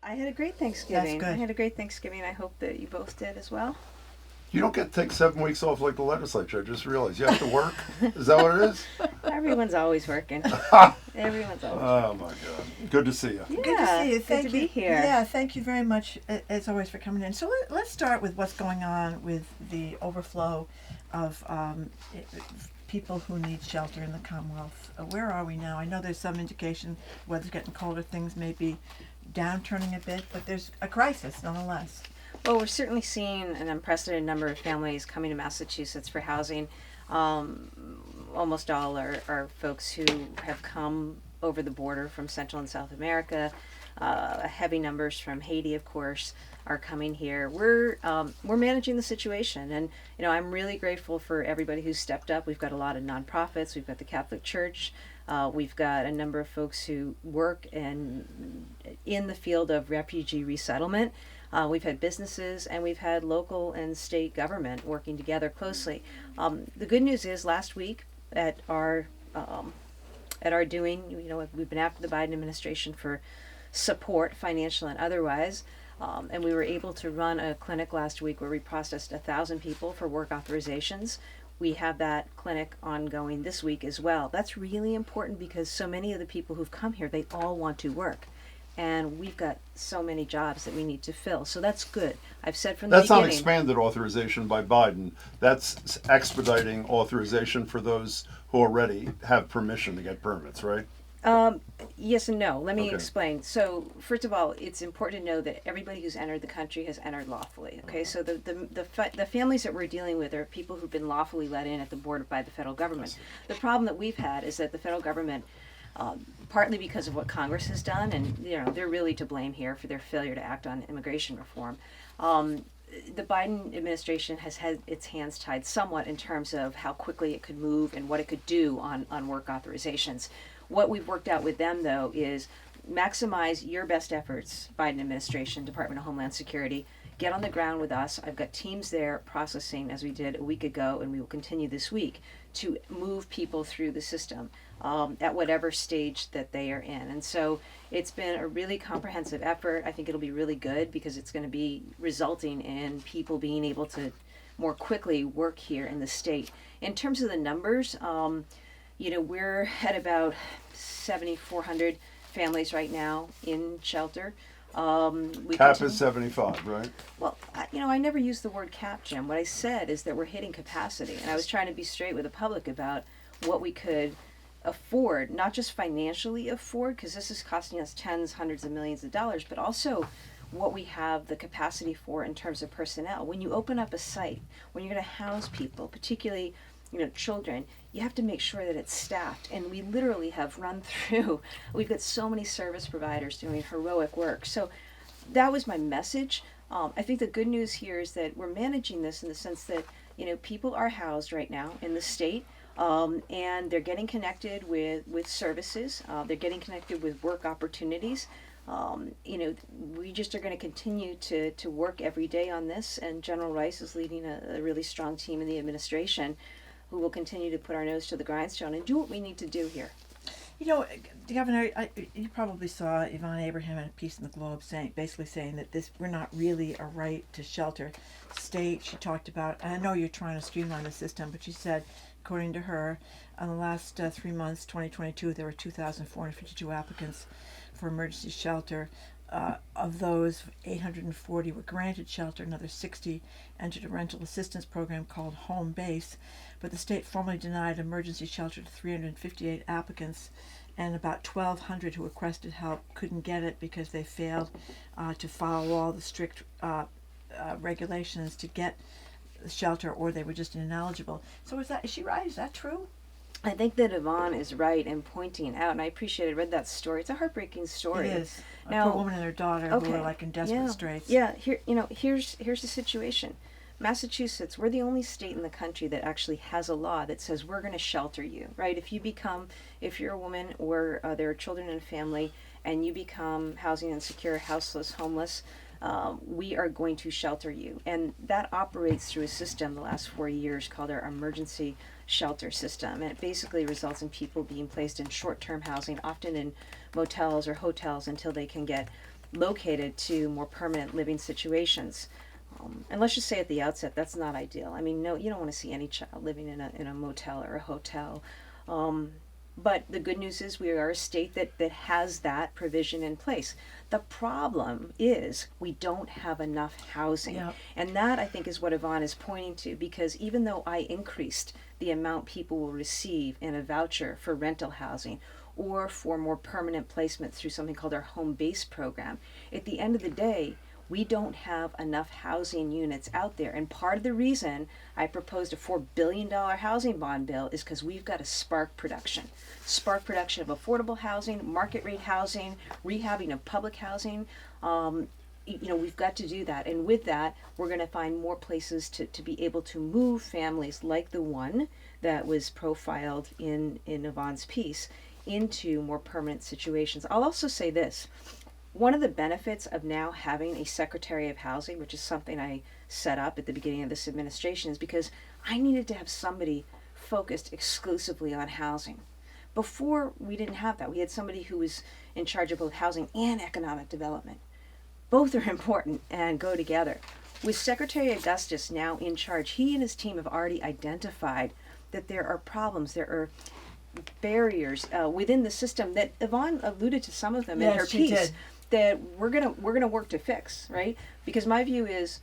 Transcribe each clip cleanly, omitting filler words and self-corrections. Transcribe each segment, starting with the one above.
I had a great Thanksgiving. That's I good. had a great Thanksgiving. I hope that you both did as well. You don't get to take 7 weeks off like the legislature. I just realized you have to work. Is that what it is? Everyone's always working. Oh Everyone's always my working. God! Good to see you. Yeah, Good to see you. good Thank to you. be here. Yeah, thank you very much, as always, for coming in. So let's start with what's going on with the overflow of people who need shelter in the Commonwealth. Where are we now? I know there's some indication weather's getting colder, things may be downturning a bit, but there's a crisis nonetheless. Well, we're certainly seeing an unprecedented number of families coming to Massachusetts for housing. Almost all are folks who have come over the border from Central and South America. Heavy numbers from Haiti, of course, are coming here. We're managing the situation, and I'm really grateful for everybody who's stepped up. We've got a lot of nonprofits. We've got the Catholic Church. We've got a number of folks who work in the field of refugee resettlement. We've had businesses, and we've had local and state government working together closely. The good news is, last week at our doing, we've been after the Biden administration for support, financial and otherwise, and we were able to run a clinic last week where we processed 1,000 people for work authorizations. We have that clinic ongoing this week as well. That's really important because so many of the people who've come here, they all want to work. And we've got so many jobs that we need to fill. So that's good. I've said from the That's not beginning. expanded authorization by Biden. That's expediting authorization for those who already have permission to get permits, right? Yes and no. Let me Okay. explain. So, first of all, it's important to know that everybody who's entered the country has entered lawfully. Okay, so the families that we're dealing with are people who've been lawfully let in at the border by the federal government. The problem that we've had is that the federal government, partly because of what Congress has done, and they're really to blame here for their failure to act on immigration reform. The Biden administration has had its hands tied somewhat in terms of how quickly it could move and what it could do on work authorizations. What we've worked out with them, though, is maximize your best efforts, Biden administration, Department of Homeland Security. Get on the ground with us. I've got teams there processing, as we did a week ago, and we will continue this week, to move people through the system at whatever stage that they are in. And so it's been a really comprehensive effort. I think it'll be really good because it's going to be resulting in people being able to more quickly work here in the state. In terms of the numbers, we're at about 7,400 families right now in shelter. Cap is 75, right? Well, I never used the word cap, Jim. What I said is that we're hitting capacity, and I was trying to be straight with the public about what we could afford, not just financially afford, because this is costing us tens, hundreds of millions of dollars, but also what we have the capacity for in terms of personnel. When you open up a site, when you're going to house people, particularly children, you have to make sure that it's staffed. And we literally have run through, we've got so many service providers doing heroic work. So that was my message. I think the good news here is that we're managing this in the sense that, people are housed right now in the state. And they're getting connected with services. They're getting connected with work opportunities. We just are going to continue to work every day on this. And General Rice is leading a really strong team in the administration who will continue to put our nose to the grindstone and do what we need to do here. Governor, you probably saw Yvonne Abraham in a piece in the Globe basically saying that we're not really a right to shelter state. She talked about, I know you're trying to streamline the system, but she said, according to her, in the last 3 months, 2022, there were 2,452 applicants for emergency shelter. Of those, 840 were granted shelter, another 60 entered a rental assistance program called Home Base, but the state formally denied emergency shelter to 358 applicants, and about 1,200 who requested help couldn't get it because they failed to follow all the strict regulations to get shelter, or they were just ineligible. So is she right? Is that true? I think that Yvonne is right in pointing out, and I read that story. It's a heartbreaking story. It is. Now, a poor woman and her daughter who are like in desperate straits. Yeah, here's the situation. Massachusetts, we're the only state in the country that actually has a law that says we're going to shelter you, right? If you're a woman or there are children in a family and you become housing insecure, houseless, homeless, we are going to shelter you. And that operates through a system the last 4 years called our emergency shelter system. And it basically results in people being placed in short-term housing, often in motels or hotels, until they can get located to more permanent living situations. And let's just say at the outset, that's not ideal. I mean, no, you don't want to see any child living in a motel or a hotel. But the good news is we are a state that has that provision in place. The problem is we don't have enough housing. Yep. And that, I think, is what Yvonne is pointing to, because even though I increased the amount people will receive in a voucher for rental housing or for more permanent placement through something called our home base program, at the end of the day, we don't have enough housing units out there. And part of the reason I proposed a $4 billion housing bond bill is because we've got to spark production of affordable housing, market rate housing, rehabbing of public housing. We've got to do that. And with that, we're going to find more places to be able to move families like the one that was profiled in Yvonne's piece into more permanent situations. I'll also say this. One of the benefits of now having a Secretary of Housing, which is something I set up at the beginning of this administration, is because I needed to have somebody focused exclusively on housing. Before, we didn't have that. We had somebody who was in charge of both housing and economic development. Both are important and go together. With Secretary Augustus now in charge, he and his team have already identified that there are problems, there are barriers within the system that Yvonne alluded to some of them in her Yes, she piece. did. That we're gonna work to fix, right? Because my view is,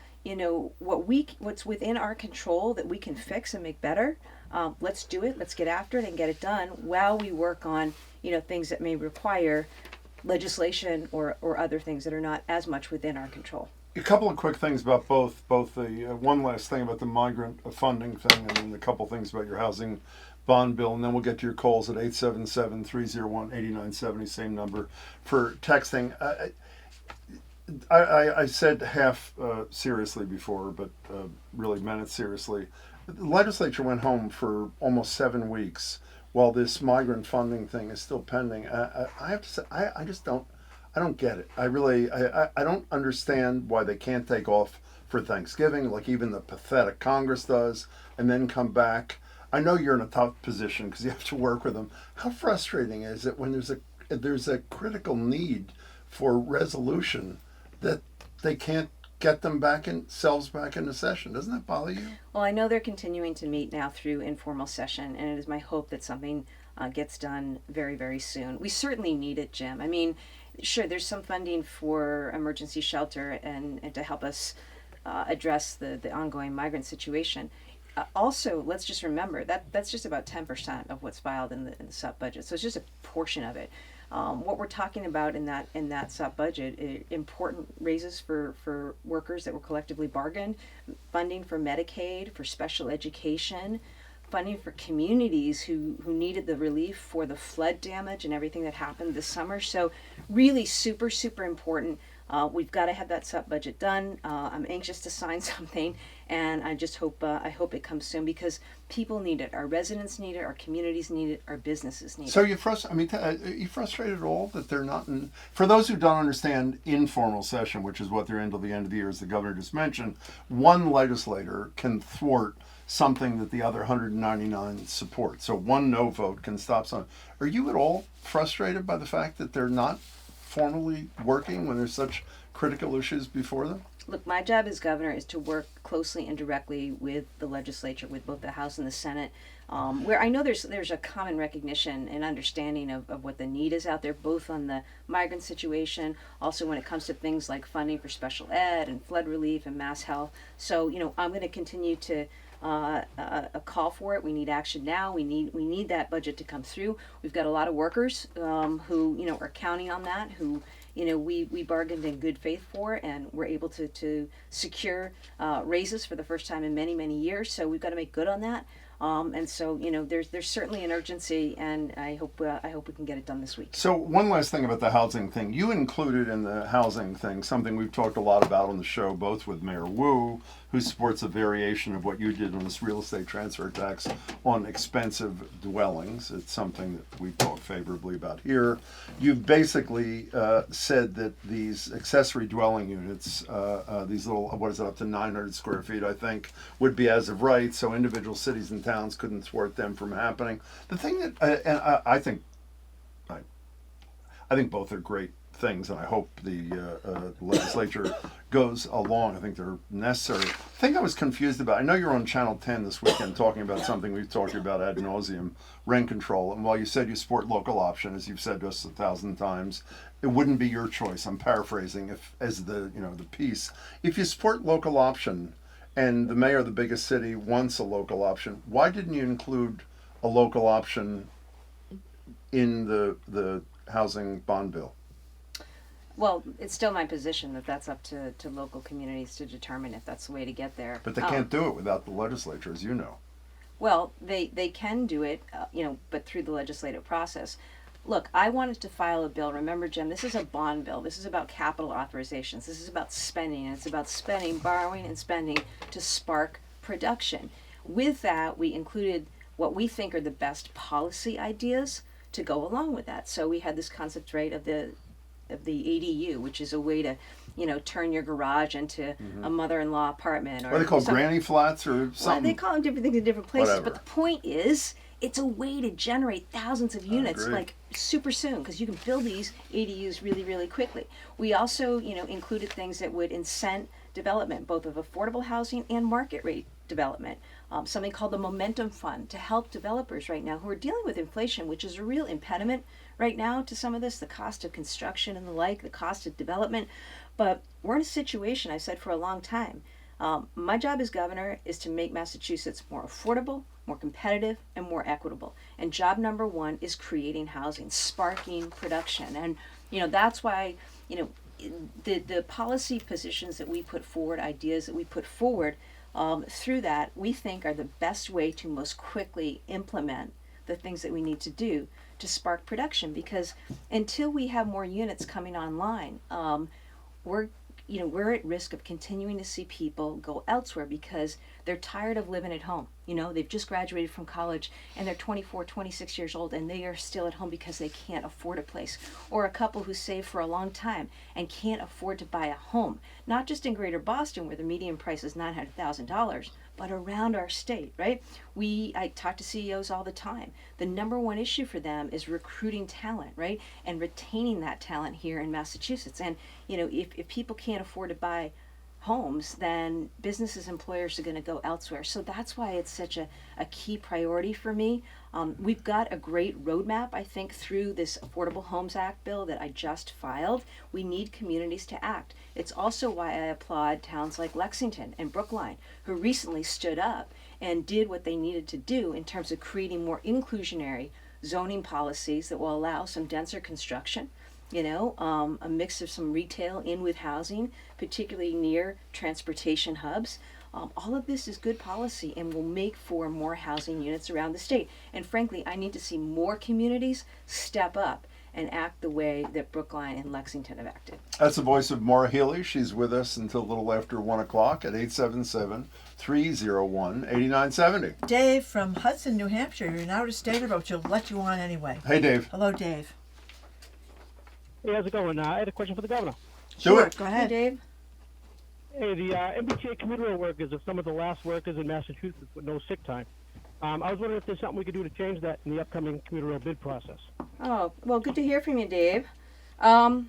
what's within our control that we can fix and make better. Let's do it. Let's get after it and get it done while we work on things that may require legislation or other things that are not as much within our control. A couple of quick things about both the one last thing about the migrant funding thing, and then a couple things about your housing bond bill, and then we'll get to your calls at 877-301-8970, same number for texting. I said half seriously before, but really meant it seriously. The legislature went home for almost 7 weeks while this migrant funding thing is still pending. I have to say, I just don't get it. I don't understand why they can't take off for Thanksgiving, like even the pathetic Congress does, and then come back. I know you're in a tough position because you have to work with them. How frustrating is it when there's a critical need for resolution that they can't get themselves back into session? Doesn't that bother you? Well, I know they're continuing to meet now through informal session, and it is my hope that something gets done very, very soon. We certainly need it, Jim. I mean, sure, there's some funding for emergency shelter and to help us address the ongoing migrant situation. Also, let's just remember that's just about 10% of what's filed in the sub budget. So it's just a portion of it. What we're talking about in that sub budget, important raises for workers that were collectively bargained, funding for Medicaid, for special education, funding for communities who needed the relief for the flood damage and everything that happened this summer. So really super, super important. We've got to have that sub budget done. I'm anxious to sign something, and I just hope it comes soon because people need it. Our residents need it. Our communities need it. Our businesses need it. So you frustrated at all that they're not in? For those who don't understand informal session, which is what they're in until the end of the year, as the governor just mentioned, one legislator can thwart something that the other 199 support. So one no vote can stop something. Are you at all frustrated by the fact that they're not formally working when there's such critical issues before them? Look, my job as governor is to work closely and directly with the legislature, with both the House and the Senate, where I know there's a common recognition and understanding of what the need is out there, both on the migrant situation, also when it comes to things like funding for special ed and flood relief and mass health. So, I'm going to continue to call for it. We need action now. We need that budget to come through. We've got a lot of workers who are counting on that, who we bargained in good faith for, and we're able to secure raises for the first time in many, many years. So we've got to make good on that. And so there's certainly an urgency, and I hope we can get it done this week. So one last thing about the housing thing. You included in the housing thing something we've talked a lot about on the show, both with Mayor Wu, who supports a variation of what you did on this real estate transfer tax on expensive dwellings. It's something that we talk favorably about here. You've basically said that these accessory dwelling units, these little, up to 900 square feet, I think, would be as of right, so individual cities and towns couldn't thwart them from happening. The thing that, I think both are great things, and I hope the legislature goes along. I think they're necessary. The thing I was confused about, I know you're on Channel 10 this weekend talking about something we've talked about ad nauseum, rent control, and while you said you support local option, as you've said to us 1,000 times, it wouldn't be your choice. I'm paraphrasing if as the piece. If you support local option, and the mayor of the biggest city wants a local option, why didn't you include a local option in the housing bond bill? Well, it's still my position that that's up to local communities to determine if that's the way to get there. But they can't do it without the legislature, as you know. Well, they can do it, but through the legislative process. Look, I wanted to file a bill. Remember, Jim, this is a bond bill. This is about capital authorizations. This is about spending, and it's about spending, borrowing, and spending to spark production. With that, we included what we think are the best policy ideas to go along with that. So we had this concept, right, of the ADU, which is a way to, turn your garage into a mother-in-law apartment. Or What are they called, something. granny flats or something? Well, they call them different things in different places. Whatever. But the point is, it's a way to generate thousands of units, agree. like super soon, because you can build these ADUs really, really quickly. We also, included things that would incent development, both of affordable housing and market rate development. Something called the Momentum Fund to help developers right now who are dealing with inflation, which is a real impediment right now to some of this, the cost of construction and the like, the cost of development. But we're in a situation, I said for a long time, my job as governor is to make Massachusetts more affordable, more competitive, and more equitable. And job number one is creating housing, sparking production. And, that's why, the policy positions that we put forward, ideas that we put forward, through that, we think are the best way to most quickly implement the things that we need to do to spark production. Because until we have more units coming online, we're at risk of continuing to see people go elsewhere because they're tired of living at home. They've just graduated from college and they're 24, 26 years old and they are still at home because they can't afford a place. Or a couple who saved for a long time and can't afford to buy a home. Not just in Greater Boston where the median price is $900,000, but around our state, right? I talk to CEOs all the time. The number one issue for them is recruiting talent, right? And retaining that talent here in Massachusetts. And, if people can't afford to buy homes, then businesses, employers are going to go elsewhere. So that's why it's such a key priority for me. We've got a great roadmap, I think, through this Affordable Homes Act bill that I just filed. We need communities to act. It's also why I applaud towns like Lexington and Brookline, who recently stood up and did what they needed to do in terms of creating more inclusionary zoning policies that will allow some denser construction. A mix of some retail in with housing, particularly near transportation hubs. All of this is good policy and will make for more housing units around the state. And frankly, I need to see more communities step up and act the way that Brookline and Lexington have acted. That's the voice of Maura Healey. She's with us until a little after 1 o'clock at 877-301-8970. Dave from Hudson, New Hampshire. You're an out-of-stater, but we'll let you on anyway. Hey, Dave. Hello, Dave. Hey, how's it going? I had a question for the governor. Sure, it. go Hey, ahead. Dave. Hey, the MBTA commuter workers are some of the last workers in Massachusetts with no sick time. I was wondering if there's something we could do to change that in the upcoming commuter rail bid process. Oh, well, good to hear from you, Dave. I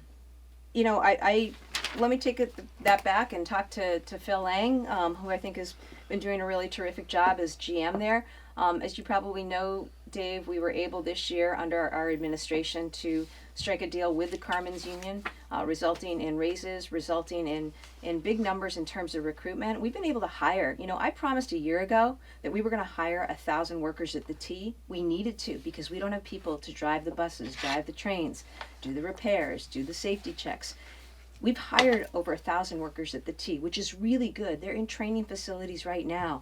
let me take that back and talk to Phil Lang, who I think has been doing a really terrific job as GM there. As you probably know, Dave, we were able this year under our administration to strike a deal with the Carmen's Union, resulting in raises, resulting in big numbers in terms of recruitment. We've been able to hire, I promised a year ago that we were going to hire 1,000 workers at the T. We needed to because we don't have people to drive the buses, drive the trains, do the repairs, do the safety checks. We've hired over 1,000 workers at the T, which is really good. They're in training facilities right now,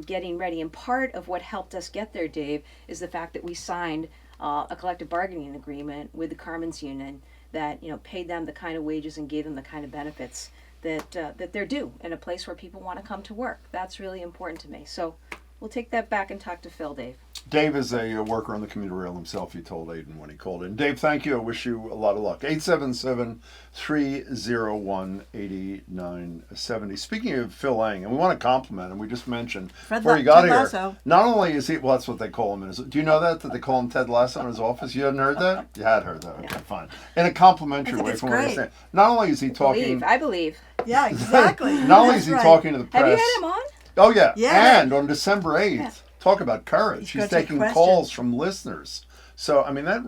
getting ready. And part of what helped us get there, Dave, is the fact that we signed a collective bargaining agreement with the Carmen's Union that paid them the kind of wages and gave them the kind of benefits that they're due in a place where people want to come to work. That's really important to me. So we'll take that back and talk to Phil, Dave. Dave is a worker on the commuter rail himself, he told Aiden when he called in. Dave, thank you. I wish you a lot of luck. 877-301-8970. Speaking of Phil Lang, and we want to compliment him, we just mentioned before he got Ted here, Lasso. not only is he, well, that's what they call him. Do you know that they call him Ted Lasso in his office? You hadn't heard that? You had heard that. Okay, fine. In a complimentary I think way it's from what you're great. saying. Not only is he talking... I believe. Yeah, exactly. Not only is That's he right. talking to the press... Have you had him on? Oh yeah. Yeah. And on December 8th, Yeah. talk about courage. He's He's gonna take taking questions. calls from listeners. So I mean that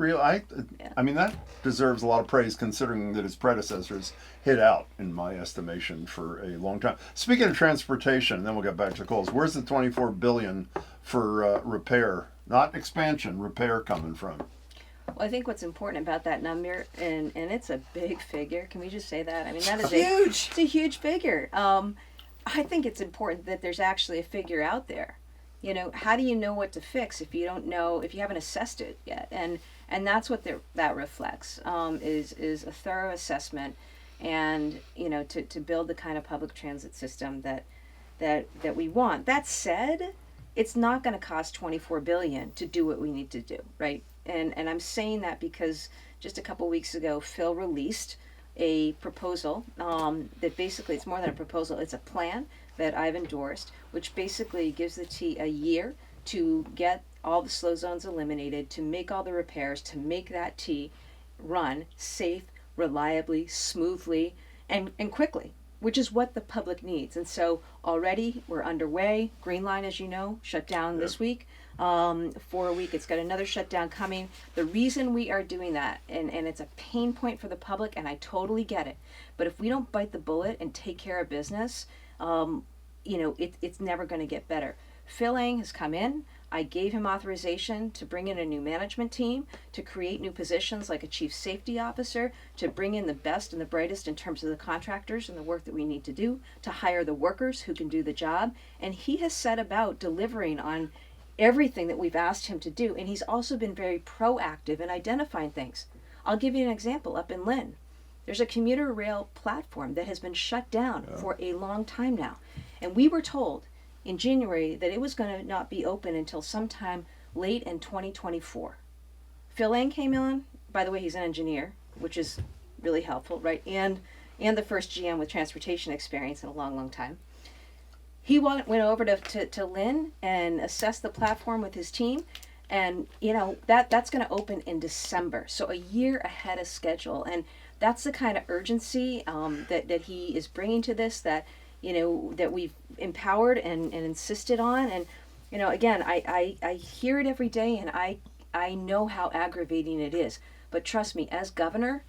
I mean that deserves a lot of praise considering that his predecessors hit out in my estimation for a long time. Speaking of transportation, and then we'll get back to the calls. Where's the 24 billion for repair, not expansion, repair coming from? Well, I think what's important about that number, and it's a big figure. Can we just say that? I mean, that is Huge. It's a huge figure. I think it's important that there's actually a figure out there. You know, how do you know what to fix if you don't know, if you haven't assessed it yet? And that's what that reflects, is a thorough assessment, and you know, to build the kind of public transit system that we want. That said, it's not going to cost $24 billion to do what we need to do, right? And I'm saying that because just a couple weeks ago, Phil released a proposal that basically, it's more than a proposal, it's a plan that I've endorsed, which basically gives the T a year to get all the slow zones eliminated, to make all the repairs, to make that T run safe, reliably, smoothly, and quickly, which is what the public needs. And so already we're underway. Green Line, as you know, shut down this week. For a week, it's got another shutdown coming. The reason we are doing that, and it's a pain point for the public, and I totally get it, but if we don't bite the bullet and take care of business, you know, it's never going to get better. Phil Lang has come in. I gave him authorization to bring in a new management team, to create new positions like a chief safety officer, to bring in the best and the brightest in terms of the contractors and the work that we need to do, to hire the workers who can do the job. And he has set about delivering on everything that we've asked him to do. And he's also been very proactive in identifying things. I'll give you an example. Up in Lynn, there's a commuter rail platform that has been shut down for a long time now. And we were told in January that it was going to not be open until sometime late in 2024. Phil Lang came on. By the way, he's an engineer, which is really helpful, right? And the first GM with transportation experience in a long, long time. He went over to Lynn and assessed the platform with his team. And, you know, that's going to open in December. So a year ahead of schedule. And that's the kind of urgency that he is bringing to this, that, you know, that we've empowered and insisted on. And, you know, again, I hear it every day, and I know how aggravating it is. But trust me, as governor,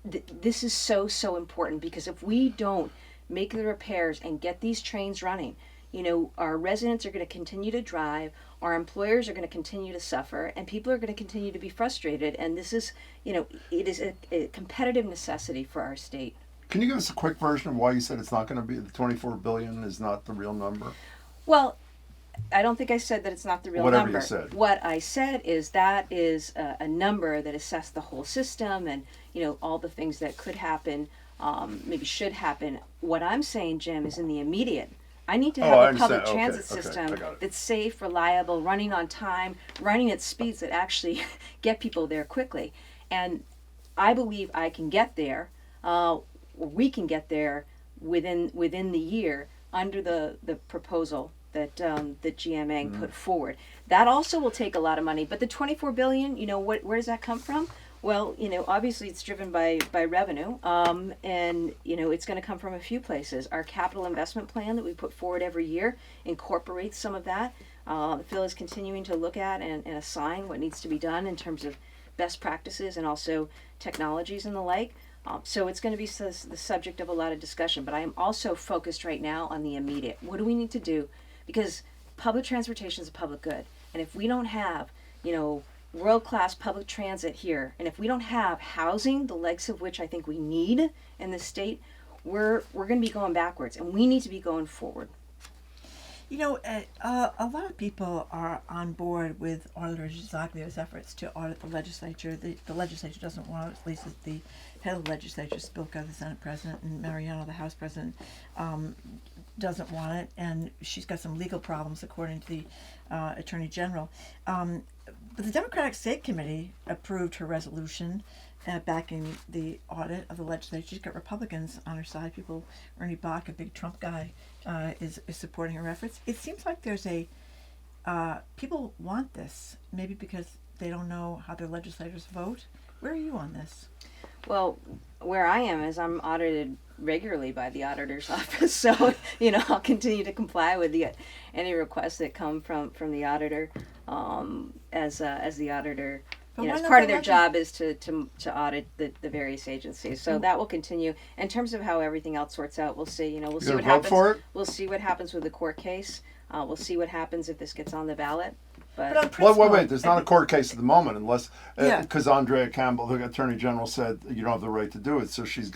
this is so important, because if we don't make the repairs and get these trains running, you know, our residents are going to continue to drive, our employers are going to continue to suffer, and people are going to continue to be frustrated. And this is, you know, it is a competitive necessity for our state. Can you give us a quick version of why you said it's not going to be, the 24 billion is not the real number? Well, I don't think I said that it's not the real Whatever number. you said. What I said is that is a number that assessed the whole system, and, you know, all the things that could happen, maybe should happen. What I'm saying, Jim, is in the immediate. I need to have a public transit system that's safe, reliable, running on time, running at speeds that actually get people there quickly. And I believe I can get there, we can get there within the year under the proposal that GMA put forward. That also will take a lot of money. But the 24 billion, you know, where does that come from? Well, you know, obviously it's driven by revenue, and, you know, it's going to come from a few places. Our capital investment plan that we put forward every year incorporates some of that. Phil is continuing to look at and assign what needs to be done in terms of best practices and also technologies and the like. So it's going to be the subject of a lot of discussion, but I am also focused right now on the immediate. What do we need to do? Because public transportation is a public good, and if we don't have, you know, world-class public transit here, and if we don't have housing, the likes of which I think we need in the state, we're going to be going backwards, and we need to be going forward. You know, a lot of people are on board with Auditor Giusaglio's efforts to audit the legislature. The legislature doesn't want it, at least the head of the legislature, Spilka, the Senate President, and Mariano, the House President, doesn't want it, and she's got some legal problems, according to the Attorney General. But the Democratic State Committee approved her resolution backing the audit of the legislature. She's got Republicans on her side. People, Ernie Bach, a big Trump guy, is supporting her efforts. It seems like there's people want this, maybe because they don't know how their legislators vote. Where are you on this? Well, where I am is I'm audited regularly by the auditor's office, so I'll continue to comply with any requests that come from the auditor, as the auditor. But As why not part of the their job is to audit the various agencies. So that will continue. In terms of how everything else sorts out, we'll see. We'll see what happens. For it? We'll see what happens with the court case. We'll see what happens if this gets on the ballot. But on But principle, Wait. There's not a court case at the moment, unless Yeah. because Andrea Campbell, the Attorney General, said you don't have the right to do it. So she's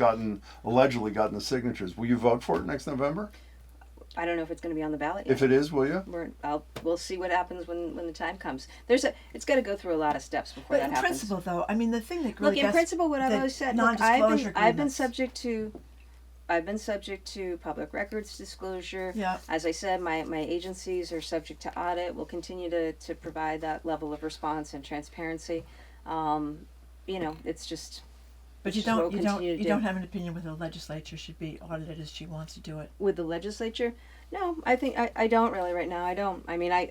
allegedly gotten the signatures. Will you vote for it next November? I don't know if it's going to be on the ballot yet. If it is, will you? We'll see what happens when the time comes. It's got to go through a lot of steps before but that in happens. principle, though, I mean, the thing that really Look, in gets principle, what I've the always said, non-disclosure I've been agreements. subject to public records disclosure. Yeah. As I said, my agencies are subject to audit. We'll continue to provide that level of response and transparency. It's just. But you it's what don't we'll you don't continue to you do. don't have an opinion whether the legislature should be audited as she wants to do it. With the legislature? No, I think I don't really right now. I don't. I mean, I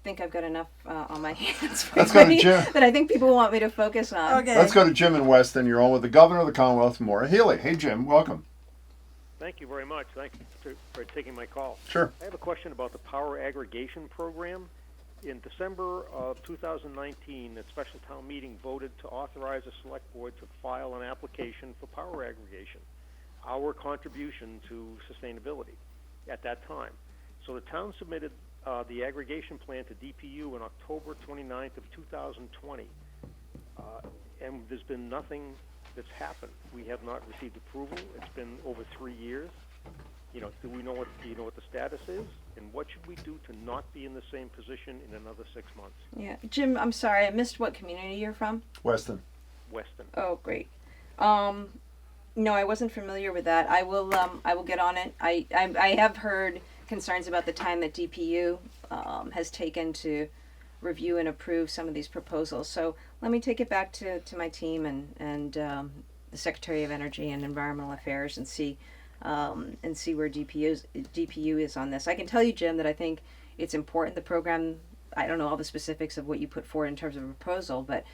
think I've got enough on my hands Let's go to already Jim. that I think people want me to focus on. Okay. Let's go to Jim in Weston. You're on with the Governor of the Commonwealth, Maura Healey. Hey, Jim, welcome. Thank you very much. Thank you for taking my call. Sure. I have a question about the power aggregation program. In December of 2019, the special town meeting voted to authorize the select board to file an application for power aggregation, our contribution to sustainability at that time. So the town submitted the aggregation plan to DPU on October 29th of 2020, and there's been nothing that's happened. We have not received approval. It's been over 3 years. Do you know what the status is, and what should we do to not be in the same position in another 6 months? Yeah, Jim, I'm sorry, I missed what community you're from. Weston. Weston. Oh, great. No, I wasn't familiar with that. I will get on it. I have heard concerns about the time that DPU has taken to review and approve some of these proposals. So let me take it back to my team and the Secretary of Energy and Environmental Affairs and see where DPU is on this. I can tell you, Jim, that I think it's important. The program, I don't know all the specifics of what you put forward in terms of a proposal, but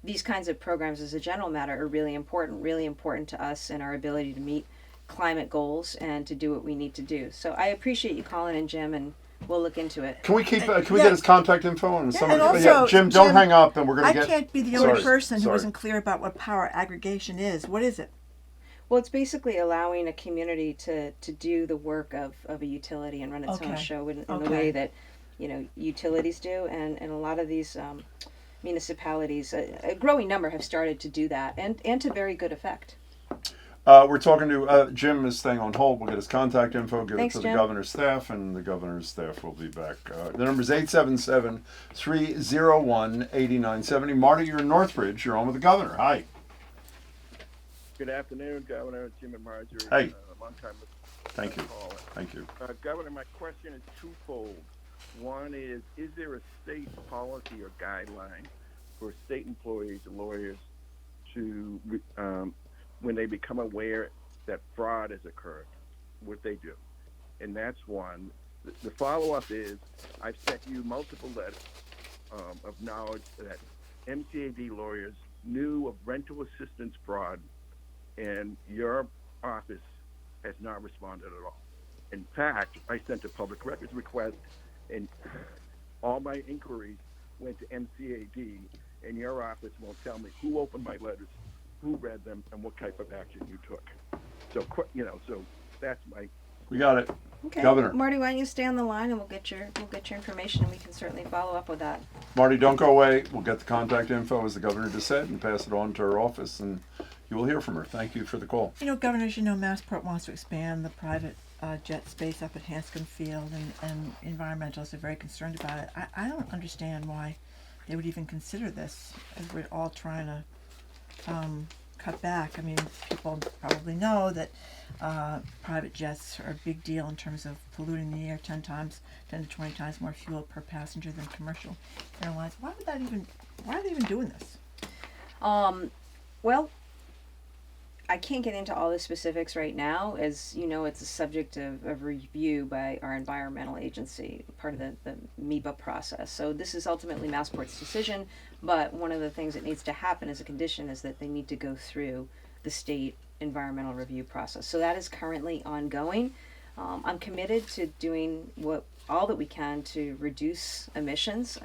these kinds of programs as a general matter are really important to us and our ability to meet climate goals and to do what we need to do. So I appreciate you calling in, Jim, and we'll look into it. Can we get his contact info and and also, Jim, don't Jim, hang up, and we're going I to get. can't be the only Sorry, person who sorry. wasn't clear about what power aggregation is. What is it? Well, it's basically allowing a community to do the work of a utility and run its own Okay. show in the Okay. way that utilities do, and a lot of these municipalities, a growing number, have started to do that, and to very good effect. We're talking to Jim is staying on hold. We'll get his contact info, give Thanks, it to the Jim. governor's staff, and the governor's staff will be back. The number is 877-301-8970. Marty, you're in Northbridge. You're on with the governor. Hi. Good afternoon, Governor, Jim and Margery. Hey. Long time Thank you. caller. Thank you. Governor, my question is twofold. One is there a state policy or guideline for state employees and lawyers to, when they become aware that fraud has occurred, what they do? And that's one. The follow-up is I've sent you multiple letters of knowledge that MCAD lawyers knew of rental assistance fraud, and your office has not responded at all. In fact, I sent a public records request, and all my inquiries went to MCAD, and your office won't tell me who opened my letters, who read them, and what type of action you took. So, so that's my. We got it. Okay, Governor. Marty, why don't you stay on the line and we'll get your information, and we can certainly follow up with that. Marty, don't go away. We'll get the contact info, as the governor just said, and pass it on to her office, and you will hear from her. Thank you for the call. Governor, as you know, Massport wants to expand the private jet space up at Hanscom Field, and environmentalists are very concerned about it. I don't understand why they would even consider this, as we're all trying to cut back. I mean, people probably know that private jets are a big deal in terms of polluting the air 10 to 20 times more fuel per passenger than commercial airlines. Why are they even doing this? Well, I can't get into all the specifics right now. As you know, it's a subject of review by our environmental agency, part of the MEPA process. So this is ultimately Massport's decision, but one of the things that needs to happen as a condition is that they need to go through the state environmental review process. So that is currently ongoing. I'm committed to doing all that we can to reduce emissions.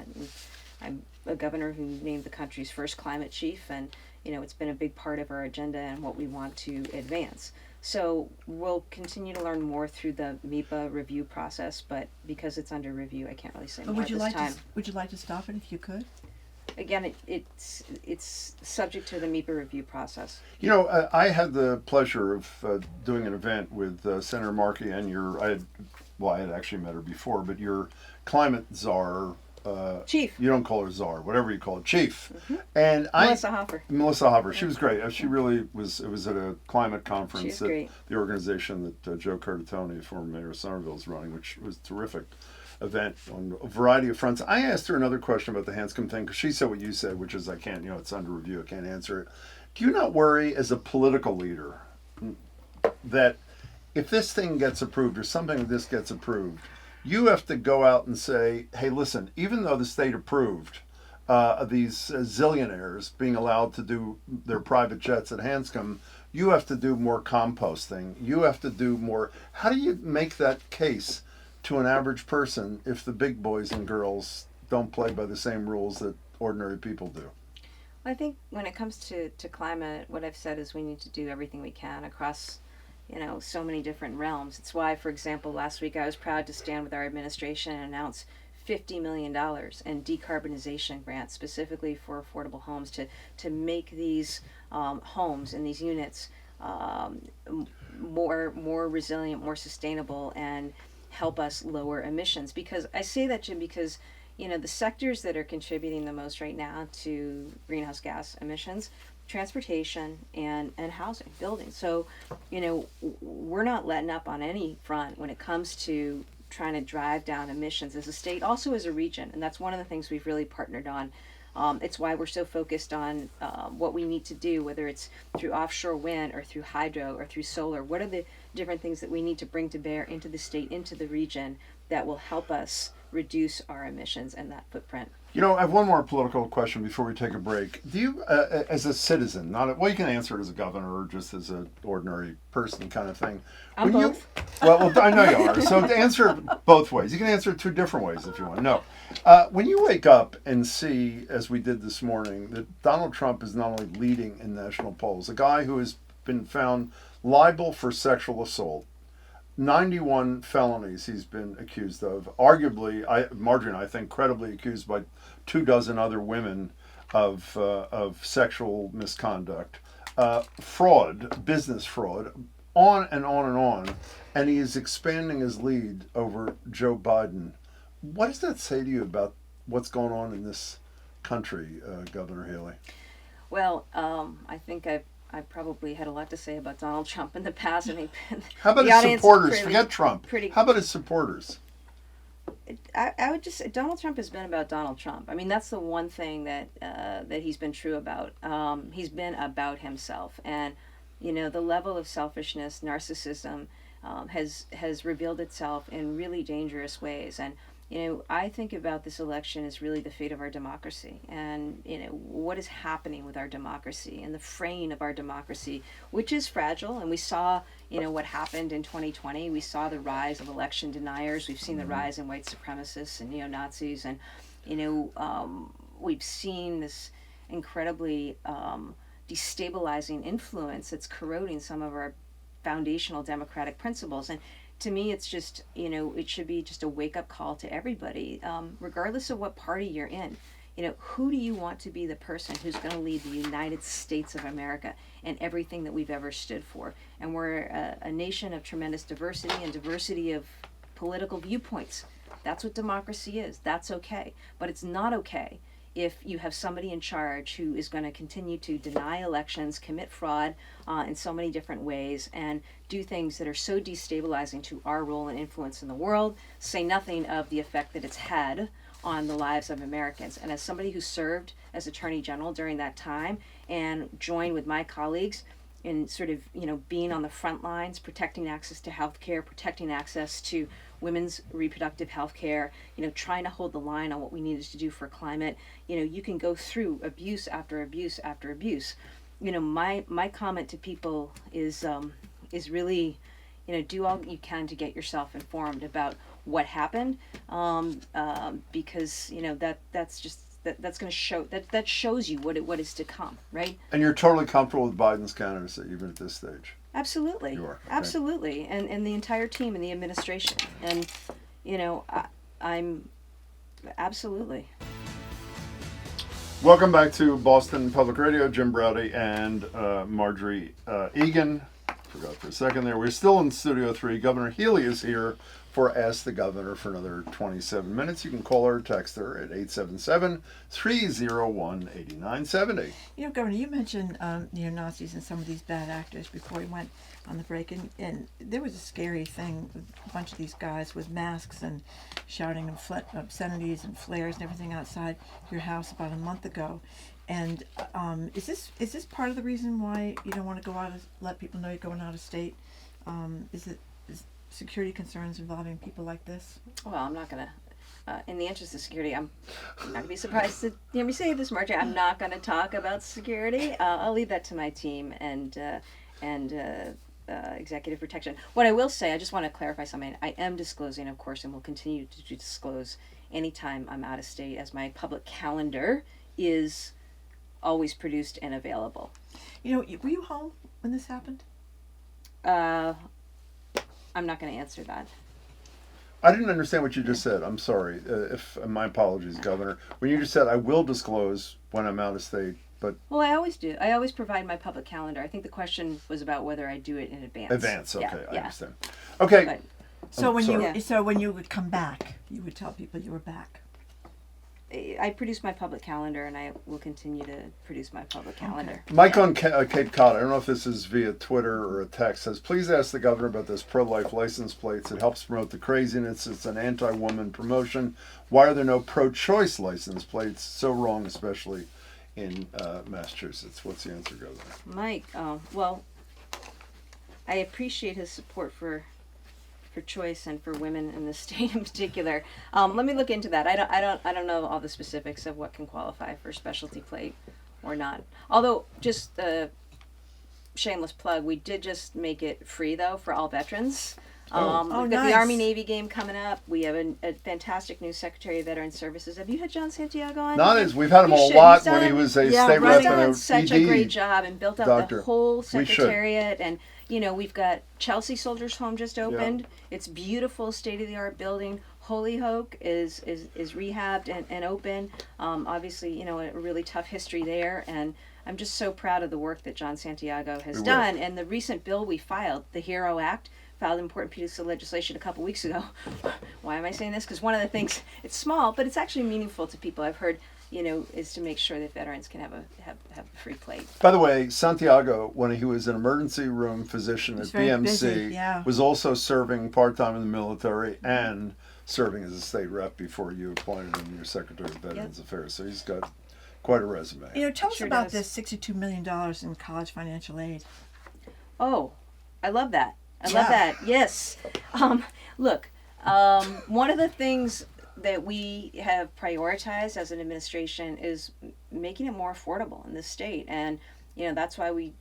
I'm a governor who named the country's first climate chief, and it's been a big part of our agenda and what we want to advance. So we'll continue to learn more through the MEPA review process, but because it's under review, I can't really say more at this time. Would you like to stop it if you could? Again, it's subject to the MEPA review process. I had the pleasure of doing an event with Senator Markey and I had actually met her before, but your climate czar. Chief. You don't call her czar, whatever you call it, chief. Mm-hmm. And Melissa Hopper. She was great. She really was. It was at a climate conference that great. the organization that Joe Curtatone, former mayor of Somerville, is running, which was a terrific event on a variety of fronts. I asked her another question about the Hanscom thing because she said what you said, which is it's under review. I can't answer it. Do you not worry as a political leader that if this thing gets approved or something like this gets approved, you have to go out and say, hey, listen, even though the state approved these zillionaires being allowed to do their private jets at Hanscom, you have to do more composting. You have to do more. How do you make that case to an average person if the big boys and girls don't play by the same rules that ordinary people do? I think when it comes to climate, what I've said is we need to do everything we can across so many different realms. It's why, for example, last week I was proud to stand with our administration and announce $50 million in decarbonization grants specifically for affordable homes to make these homes and these units more resilient, more sustainable, and help us lower emissions. Because I say that, Jim, because the sectors that are contributing the most right now to greenhouse gas emissions, transportation and housing, building. So, we're not letting up on any front when it comes to trying to drive down emissions as a state, also as a region. And that's one of the things we've really partnered on. It's why we're so focused on what we need to do, whether it's through offshore wind or through hydro or through solar. What are the different things that we need to bring to bear into the state, into the region, that will help us reduce our emissions and that footprint? I have one more political question before we take a break. Do you, as a citizen, you can answer it as a governor or just as an ordinary person kind of thing. I'm both. Well, I know you are. So to answer it both ways, you can answer it two different ways if you want. No. When you wake up and see, as we did this morning, that Donald Trump is not only leading in national polls, a guy who has been found liable for sexual assault, 91 felonies he's been accused of. Arguably, Margery and I think credibly accused by 24 other women of sexual misconduct, fraud, business fraud, on and on and on. And he is expanding his lead over Joe Biden. What does that say to you about what's going on in this country, Governor Healey? Well, I think I probably had a lot to say about Donald Trump in the past. I think how about his supporters? Forget Trump. How about his supporters? I would just say Donald Trump has been about Donald Trump. I mean, that's the one thing that he's been true about. He's been about himself, and the level of selfishness, narcissism, has revealed itself in really dangerous ways. And I think about this election as really the fate of our democracy, and what is happening with our democracy and the fraying of our democracy, which is fragile. And we saw what happened in 2020. We saw the rise of election deniers. We've seen the rise in white supremacists and neo-Nazis, and we've seen this incredibly destabilizing influence that's corroding some of our foundational democratic principles. And to me, it's just, it should be just a wake-up call to everybody, regardless of what party you're in. who do you want to be the person who's going to lead the United States of America and everything that we've ever stood for? And we're a nation of tremendous diversity and diversity of political viewpoints. That's what democracy is. That's okay. But it's not okay if you have somebody in charge who is going to continue to deny elections, commit fraud in so many different ways, and do things that are so destabilizing to our role and influence in the world, say nothing of the effect that it's had on the lives of Americans. And as somebody who served as Attorney General during that time and joined with my colleagues in sort of, being on the front lines, protecting access to health care, protecting access to women's reproductive health care, trying to hold the line on what we needed to do for climate, you can go through abuse after abuse after abuse. My comment to people is really, do all you can to get yourself informed about what happened, because that's just that's going to show that shows you what is to come, right? And you're totally comfortable with Biden's candidacy even at this stage. Absolutely. You are. Okay. Absolutely, and the entire team and the administration, and I'm absolutely. Welcome back to Boston Public Radio. Jim Braude and Margery Eagan. Forgot for a second there. We're still in Studio 3. Governor Healey is here for Ask the Governor for another 27 minutes. You can call her or text her at 877-301-8970. Governor, you mentioned neo-Nazis and some of these bad actors before we went on the break, and there was a scary thing with a bunch of these guys with masks and shouting obscenities and flares and everything outside your house about a month ago. And is this part of the reason why you don't want to go out, let people know you're going out of state? Is security concerns involving people like this? Well, I'm not gonna. In the interest of security, I'm not gonna be surprised to hear me say this, Margie. I'm not gonna talk about security. I'll leave that to my team and executive protection. What I will say, I just want to clarify something. I am disclosing, of course, and will continue to disclose anytime I'm out of state, as my public calendar is always produced and available. Were you home when this happened? I'm not going to answer that. I didn't understand what you just said. I'm sorry. My apologies, Governor. When you just said, I will disclose when I'm out of state, but... Well, I always do. I always provide my public calendar. I think the question was about whether I do it in advance. Advance, okay, Yeah, I yeah. understand. Okay. But, So when sorry. when you would come back, you would tell people you were back. I produce my public calendar, and I will continue to produce my public calendar. Mike on Cape Cod, I don't know if this is via Twitter or a text, says, please ask the governor about this pro-life license plates. It helps promote the craziness. It's an anti-woman promotion. Why are there no pro-choice license plates? So wrong, especially in Massachusetts. What's the answer, Governor? Mike, well, I appreciate his support for choice and for women in the state in particular. Let me look into that. I don't know all the specifics of what can qualify for specialty plate or not. Although, just a shameless plug, we did just make it free though for all veterans. We've got nice. the Army-Navy game coming up. We have a fantastic new Secretary of Veteran Services. Have you had John Santiago on? Not as we've had him You a should. lot He's when he done- was a yeah, state right. rep He's and done a such ED a great job and built up doctor. the whole We should. secretariat. And we've got Chelsea Soldiers Home just opened. It's beautiful, state of the art building. Holyoke is rehabbed and open. Obviously, a really tough history there, and I'm just so proud of the work that John Santiago has done. And the recent bill we filed, the HERO Act, filed an important piece of legislation a couple weeks ago. Why am I saying this? Because one of the things, it's small, but it's actually meaningful to people. I've heard, is to make sure that veterans can have a free plate. By the way, Santiago, when he was an emergency room physician at very BMC, busy, yeah. was also serving part-time in the military and serving as a state rep before you appointed him your Secretary of Veterans Affairs. So he's got quite a resume. Tell us Sure about does. this $62 million in college financial aid. Oh, I love that. I Yeah. love that. Yes. Look, one of the things that we have prioritized as an administration is making it more affordable in this state. And, that's why we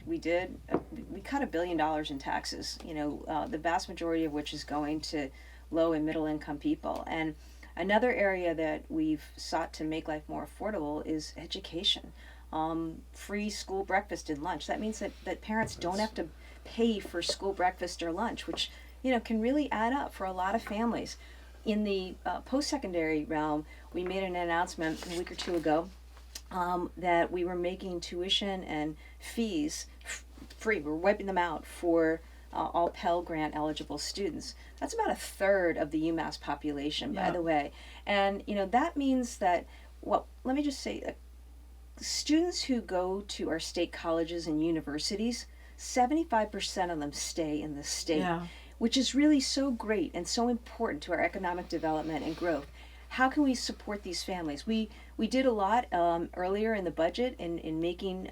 cut $1 billion in taxes, the vast majority of which is going to low and middle income people. And another area that we've sought to make life more affordable is education. Free school breakfast and lunch. That means that parents don't have to pay for school breakfast or lunch, which can really add up for a lot of families. in the post-secondary realm, we made an announcement a week or two ago that we were making tuition and fees free. We're wiping them out for all Pell Grant eligible students. That's about a third of the UMass population, by Yeah. the way. And that means that, well, let me just say, students who go to our state colleges and universities, 75% of them stay in the state, Yeah. which is really so great and so important to our economic development and growth. How can we support these families? We did a lot earlier in the budget in making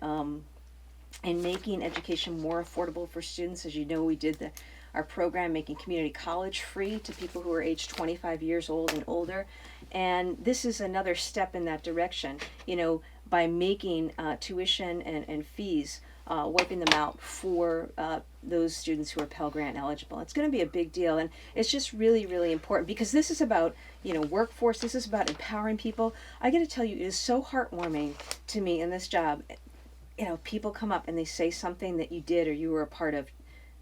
education more affordable for students. As you know, we did our program making community college free to people who are age 25 years old and older. And this is another step in that direction, by making tuition and fees, wiping them out for those students who are Pell Grant eligible. It's going to be a big deal, and it's just really, really important because this is about, workforce, this is about empowering people. I got to tell you, it is so heartwarming to me in this job. People come up and they say something that you did or you were a part of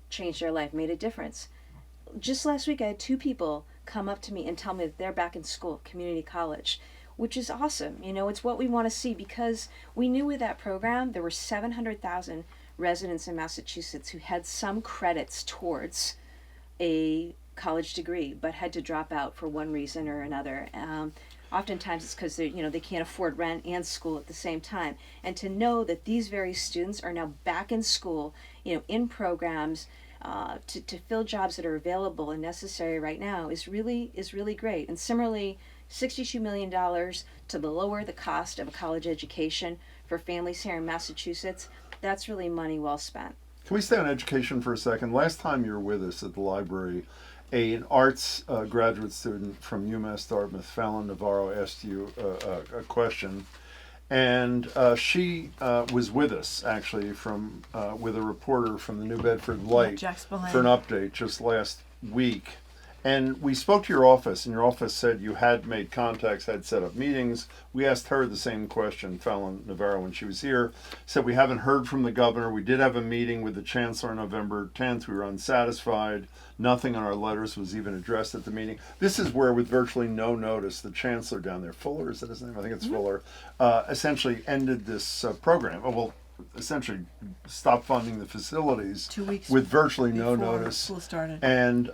changed their life, made a difference. Just last week, I had 2 people come up to me and tell me that they're back in school, community college, which is awesome. It's what we want to see because we knew with that program there were 700,000 residents in Massachusetts who had some credits towards a college degree but had to drop out for one reason or another. Oftentimes it's because they can't afford rent and school at the same time. And to know that these very students are now back in school, in programs, to fill jobs that are available and necessary right now is really great. And similarly, $62 million to lower the cost of a college education for families here in Massachusetts. That's really money well spent. Can we stay on education for a second? Last time you were with us at the library, an arts graduate student from UMass Dartmouth, Fallon Navarro, asked you a question. And she was with us, actually, with a reporter from the New Bedford Light Jack Spillane. for an update just last week. And we spoke to your office, and your office said you had made contacts, had set up meetings. We asked her the same question, Fallon Navarro, when she was here. Said we haven't heard from the governor. We did have a meeting with the chancellor on November 10th. We were unsatisfied. Nothing on our letters was even addressed at the meeting. This is where, with virtually no notice, the chancellor down there, Fuller, is that his name? I think it's Fuller, essentially ended this program. Well, essentially stopped funding the facilities 2 weeks with virtually no before notice. School started. And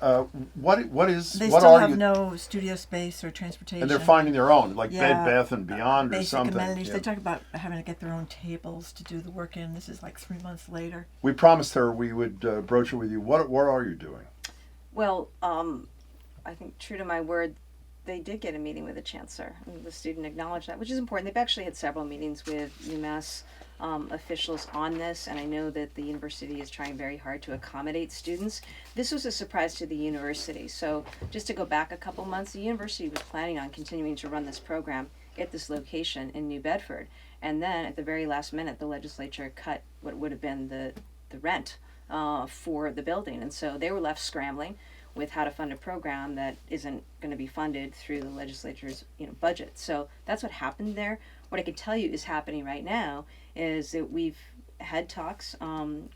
what is They what still are have you? no studio space or transportation. And they're finding their own, like Yeah. Bed Bath and Beyond or basic something. amenities. Yeah. They talk about having to get their own tables to do the work in. This is like 3 months later. We promised her we would broach it with you. What are you doing? Well, I think true to my word, they did get a meeting with the chancellor. And the student acknowledged that, which is important. They've actually had several meetings with UMass officials on this, and I know that the university is trying very hard to accommodate students. This was a surprise to the university. So just to go back a couple months, the university was planning on continuing to run this program at this location in New Bedford. And then at the very last minute, the legislature cut what would have been the rent for the building. And so they were left scrambling with how to fund a program that isn't going to be funded through the legislature's budget. So that's what happened there. What I can tell you is happening right now is that we've had talks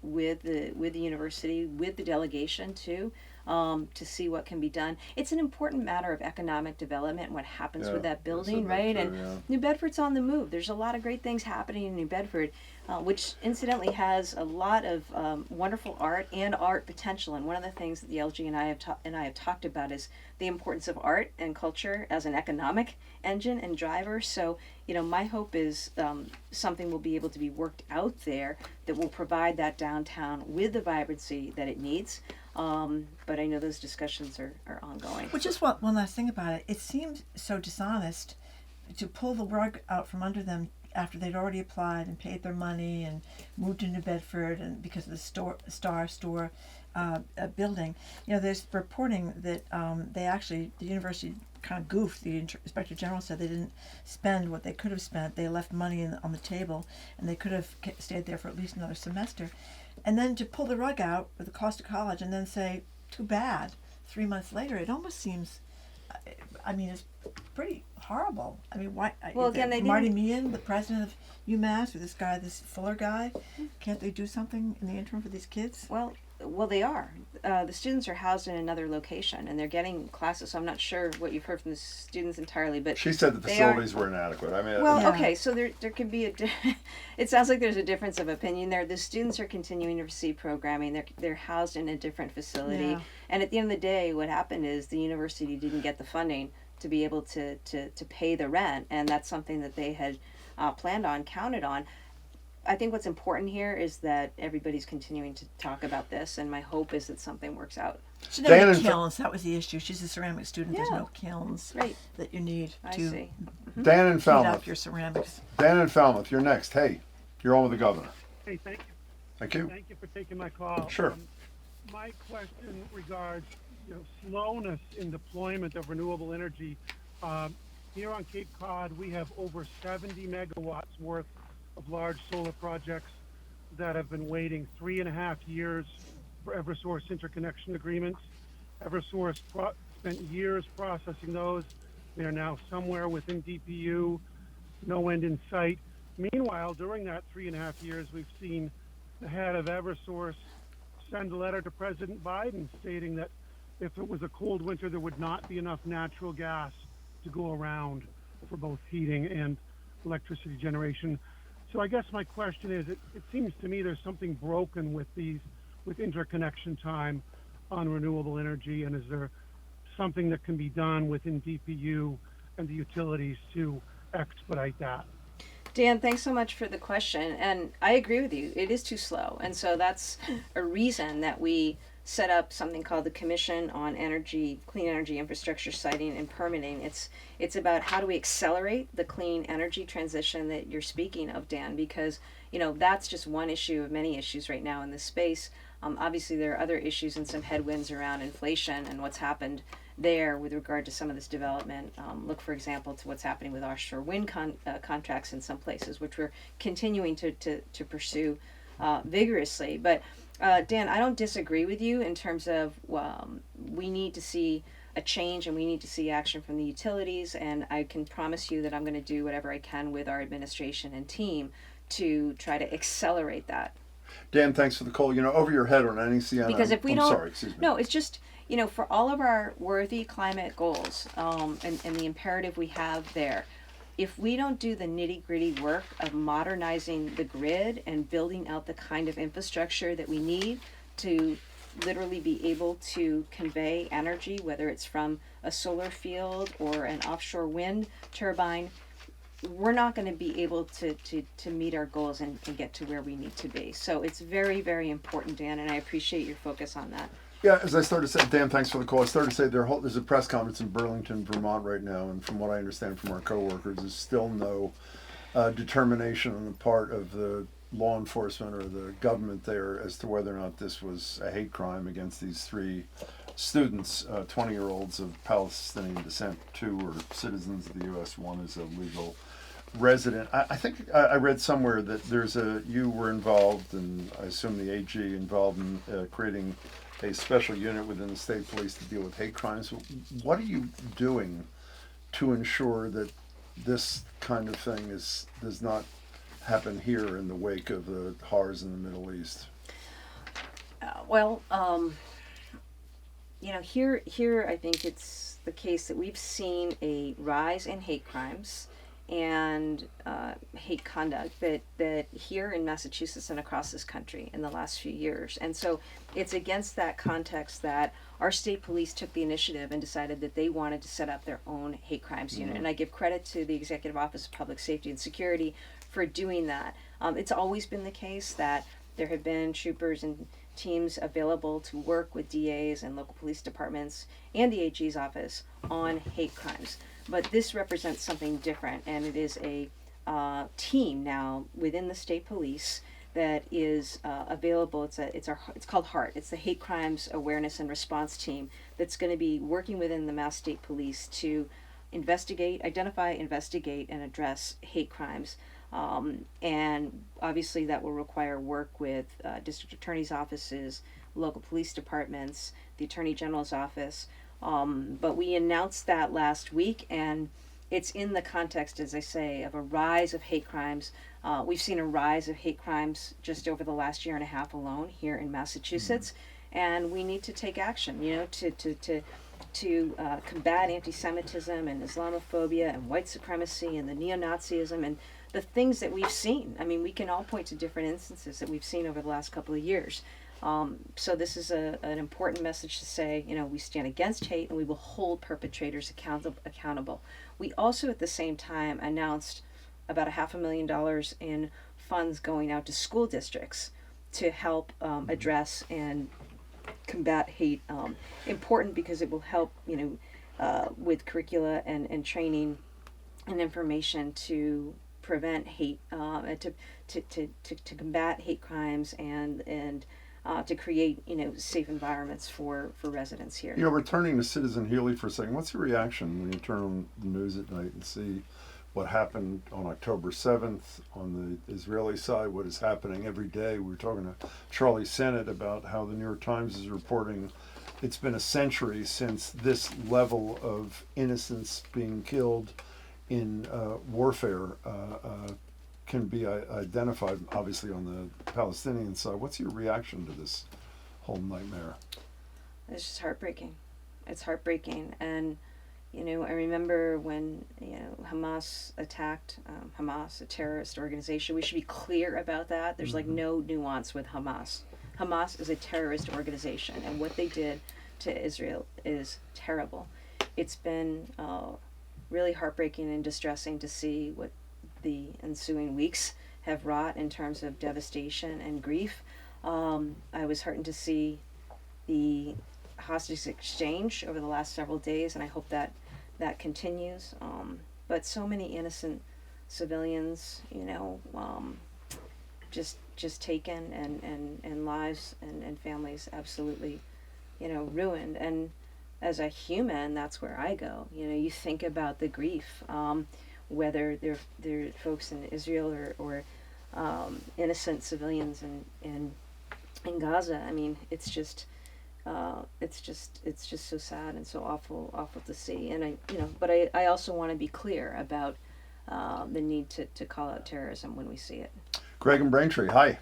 with the university, with the delegation too, to see what can be done. It's an important matter of economic development and what happens Yeah, with that building, isn't that right? true, And yeah. New Bedford's on the move. There's a lot of great things happening in New Bedford, which incidentally has a lot of wonderful art and art potential. And one of the things that the LG and I have talked about is the importance of art and culture as an economic engine and driver. So, my hope is something will be able to be worked out there that will provide that downtown with the vibrancy that it needs. But I know those discussions are ongoing. Which is one last thing about it. It seems so dishonest to pull the rug out from under them after they'd already applied and paid their money and moved to New Bedford and because of the Star Store building. There's reporting that the university kind of goofed. The inspector general said they didn't spend what they could have spent. They left money on the table, and they could have stayed there for at least another semester. And then to pull the rug out with the cost of college and then say, too bad, 3 months later, it almost seems, it's pretty horrible. Why? Well, again, they Marty didn't- Meehan, the president of UMass, or this Fuller guy, can't they do something in the interim for these kids? Well, Well, they are. The students are housed in another location, and they're getting classes. So I'm not sure what you've heard from the students entirely, but She said the they are- facilities were inadequate. I mean, well, Yeah. okay. So there could be it sounds like there's a difference of opinion there. The students are continuing to receive programming. They're housed in a different facility, Yeah. and at the end of the day, what happened is the university didn't get the funding to be able to pay the rent, and that's something that they had planned on, counted on. I think what's important here is that everybody's continuing to talk about this, and my hope is that something works out. She didn't Dan have and- kilns. That was the issue. She's a ceramic student. There's Yeah. no kilns Right. that you need I to see. Dan in heat up Falmouth. your ceramics. Dan in Falmouth, you're next. Hey, you're on with the governor. Hey, thank you. Thank you. Thank you for taking my call. Sure. My question regards, slowness in deployment of renewable energy. Here on Cape Cod, we have over 70 megawatts worth of large solar projects that have been waiting 3.5 years for Eversource interconnection agreements. Eversource spent years processing those. They are now somewhere within DPU, no end in sight. Meanwhile, during that 3.5 years, we've seen the head of Eversource send a letter to President Biden stating that if it was a cold winter, there would not be enough natural gas to go around for both heating and electricity generation. So I guess my question is, it seems to me there's something broken with interconnection time on renewable energy, and is there something that can be done within DPU and the utilities to expedite that? Dan, thanks so much for the question, and I agree with you. It is too slow, and so that's a reason that we set up something called the Commission on Clean Energy Infrastructure Siting and Permitting. It's about how do we accelerate the clean energy transition that you're speaking of, Dan, because that's just one issue of many issues right now in this space. Obviously, there are other issues and some headwinds around inflation and what's happened there with regard to some of this development. Look, for example, to what's happening with offshore wind contracts in some places, which we're continuing to pursue vigorously. But Dan, I don't disagree with you in terms of we need to see a change and we need to see action from the utilities, and I can promise you that I'm going to do whatever I can with our administration and team to try to accelerate that. Dan, thanks for the call. Over your head on NECN. Because if we I'm don't, sorry, excuse me. no, it's just for all of our worthy climate goals and the imperative we have there, if we don't do the nitty gritty work of modernizing the grid and building out the kind of infrastructure that we need to literally be able to convey energy, whether it's from a solar field or an offshore wind turbine, we're not going to be able to meet our goals and get to where we need to be. So it's very, very important, Dan, and I appreciate your focus on that. Yeah, as I started to say, Dan, thanks for the call. I started to say there's a press conference in Burlington, Vermont right now, and from what I understand from our coworkers, there's still no determination on the part of the law enforcement or the government there as to whether or not this was a hate crime against these three students, 20-year-olds of Palestinian descent. Two are citizens of the U.S., one is a legal resident. I think I read somewhere that you were involved, and I assume the AG involved in creating a special unit within the state police to deal with hate crimes. What are you doing to ensure that this kind of thing does not happen here in the wake of the horrors in the Middle East? Here I think it's the case that we've seen a rise in hate crimes and hate conduct that here in Massachusetts and across this country in the last few years. And so it's against that context that our state police took the initiative and decided that they wanted to set up their own hate crimes unit. And I give credit to the Executive Office of Public Safety and Security for doing that. It's always been the case that there have been troopers and teams available to work with DAs and local police departments and the AG's office on hate crimes. But this represents something different, and it is a team now within the state police that is available. It's called HEART. It's the Hate Crimes Awareness and Response Team that's going to be working within the Mass State Police to identify, investigate, and address hate crimes. And obviously that will require work with district attorney's offices, local police departments, the Attorney General's office. But we announced that last week, and it's in the context, as I say, of a rise of hate crimes. We've seen a rise of hate crimes just over the last year and a half alone here in Massachusetts, and we need to take action, to combat anti-Semitism and Islamophobia and white supremacy and the neo-Nazism and the things that we've seen. I mean, we can all point to different instances that we've seen over the last couple of years. So this is an important message to say, we stand against hate and we will hold perpetrators accountable. We also, at the same time, announced about $500,000 in funds going out to school districts to help address and combat hate. Important because it will help, with curricula and training and information to prevent hate, to combat hate crimes and to create, safe environments for residents here. Returning to Citizen Healey for a second, what's your reaction when you turn on the news at night and see what happened on October 7th on the Israeli side, what is happening every day? We were talking to Charlie Sennett about how the New York Times is reporting it's been a century since this level of innocents being killed in warfare can be identified, obviously, on the Palestinian side. What's your reaction to this whole nightmare? It's just heartbreaking. It's heartbreaking. And, I remember when, Hamas attacked Hamas, a terrorist organization. We should be clear about that. There's no nuance with Hamas. Hamas is a terrorist organization, and what they did to Israel is terrible. It's been really heartbreaking and distressing to see what the ensuing weeks have wrought in terms of devastation and grief. I was heartened to see the hostage exchange over the last several days, and I hope that continues. But so many innocent civilians, just taken and lives and families absolutely, ruined. And as a human, that's where I go. You think about the grief, whether they're folks in Israel or innocent civilians in Gaza. I mean, it's just so sad and so awful to see. And I also want to be clear about the need to call out terrorism when we see it. Greg and Braintree, hi.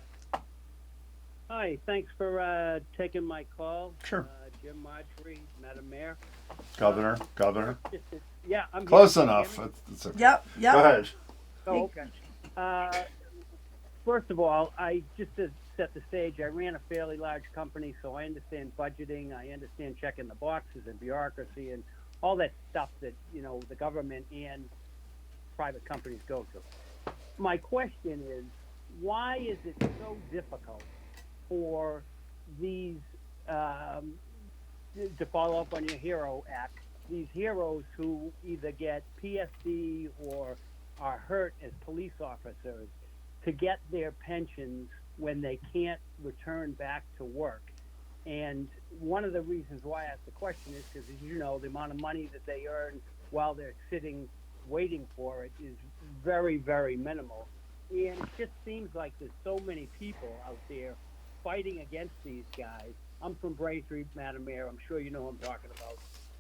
Hi, thanks for taking my call. Sure. Jim, Margery, Madam Mayor. Governor. Yeah, I'm Close here. enough. It's okay. Yep. Go ahead. Oh, okay. First of all, just to set the stage, I ran a fairly large company, so I understand budgeting, I understand checking the boxes and bureaucracy and all that stuff that, the government and private companies go through. My question is, why is it so difficult for these, to follow up on your HERO Act, these heroes who either get PSD or are hurt as police officers to get their pensions when they can't return back to work? And one of the reasons why I asked the question is because, as you know, the amount of money that they earn while they're sitting waiting for it is very, very minimal. And it just seems like there's so many people out there fighting against these guys. I'm from Braintree, Madam Mayor. I'm sure you know who I'm talking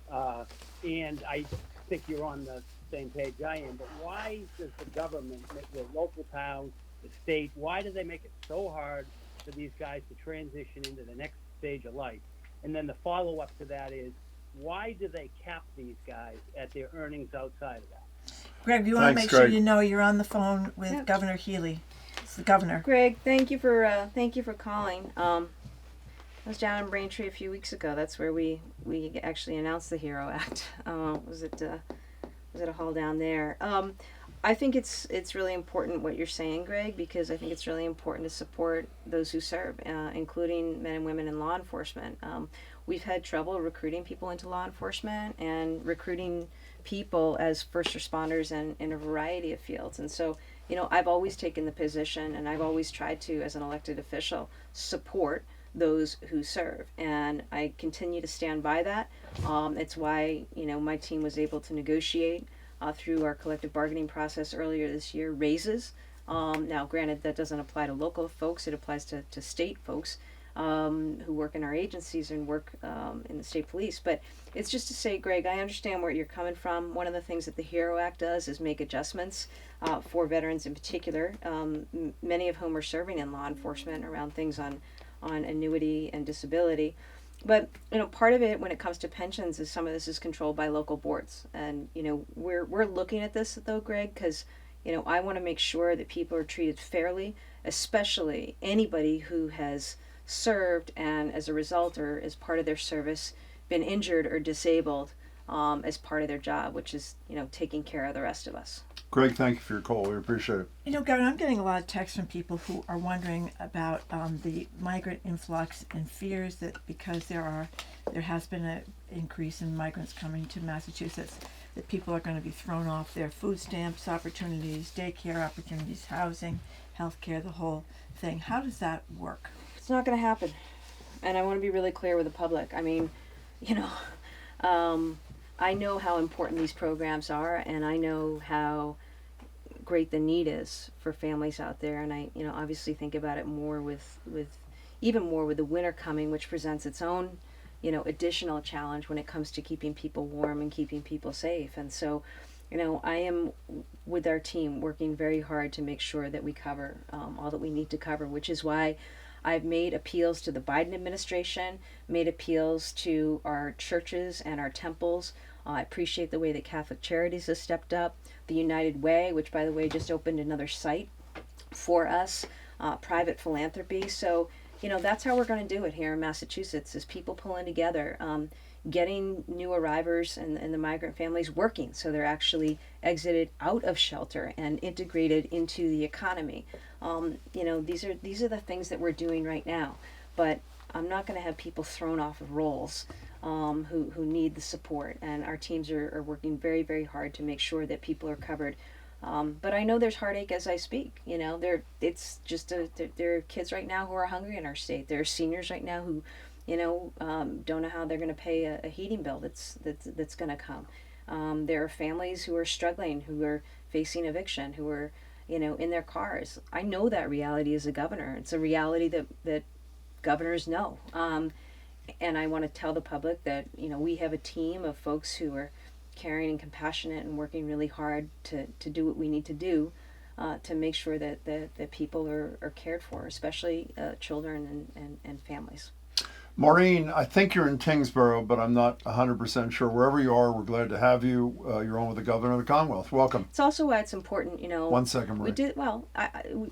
about. And I think you're on the same page I am. But why does the government, the local town, the state, why do they make it so hard for these guys to transition into the next stage of life? And then the follow-up to that is, why do they cap these guys at their earnings outside of that? Greg, you want to make sure Greg. you know you're on the phone with Yep. Governor Healey. It's the governor. Greg, thank you for calling. I was down in Braintree a few weeks ago. That's where we actually announced the HERO Act. Was it a hall down there? I think it's really important what you're saying, Greg, because I think it's really important to support those who serve, including men and women in law enforcement. We've had trouble recruiting people into law enforcement and recruiting people as first responders in a variety of fields. And so, I've always taken the position, and I've always tried to, as an elected official, support those who serve. And I continue to stand by that. It's why, my team was able to negotiate through our collective bargaining process earlier this year, raises. Now, granted, that doesn't apply to local folks, it applies to state folks. who work in our agencies and work in the state police. But it's just to say, Greg, I understand where you're coming from. One of the things that the HERO Act does is make adjustments for veterans in particular, many of whom are serving in law enforcement around things on annuity and disability. But part of it when it comes to pensions is some of this is controlled by local boards, and we're looking at this though, Greg, because I want to make sure that people are treated fairly, especially anybody who has served and as a result or as part of their service been injured or disabled as part of their job, which is taking care of the rest of us. Greg, thank you for your call. We appreciate it. Governor, I'm getting a lot of texts from people who are wondering about the migrant influx and fears that because there has been an increase in migrants coming to Massachusetts, that people are going to be thrown off their food stamps opportunities, daycare opportunities, housing, healthcare, the whole thing. How does that work? It's not going to happen, and I want to be really clear with the public. I mean, I know how important these programs are, and I know how great the need is for families out there. And I, obviously think about it more with even more with the winter coming, which presents its own, additional challenge when it comes to keeping people warm and keeping people safe. And so, I am with our team working very hard to make sure that we cover all that we need to cover, which is why I've made appeals to the Biden administration, made appeals to our churches and our temples. I appreciate the way that Catholic Charities has stepped up. The United Way, which by the way just opened another site for us, private philanthropy. So, that's how we're going to do it here in Massachusetts, is people pulling together, getting new arrivers and the migrant families working so they're actually exited out of shelter and integrated into the economy. These are the things that we're doing right now, but I'm not going to have people thrown off of roles who need the support, and our teams are working very, very hard to make sure that people are covered. But I know there's heartache as I speak. There are kids right now who are hungry in our state. There are seniors right now who don't know how they're going to pay a heating bill that's going to come. There are families who are struggling, who are facing eviction, who are in their cars. I know that reality as a governor. It's a reality that governors know. And I want to tell the public that we have a team of folks who are caring and compassionate and working really hard to do what we need to do to make sure that people are cared for, especially children and families. Maureen, I think you're in Tingsboro, but I'm not 100% sure. Wherever you are, we're glad to have you. You're on with the Governor of the Commonwealth. Welcome. It's also why it's important, 1 second, Maureen.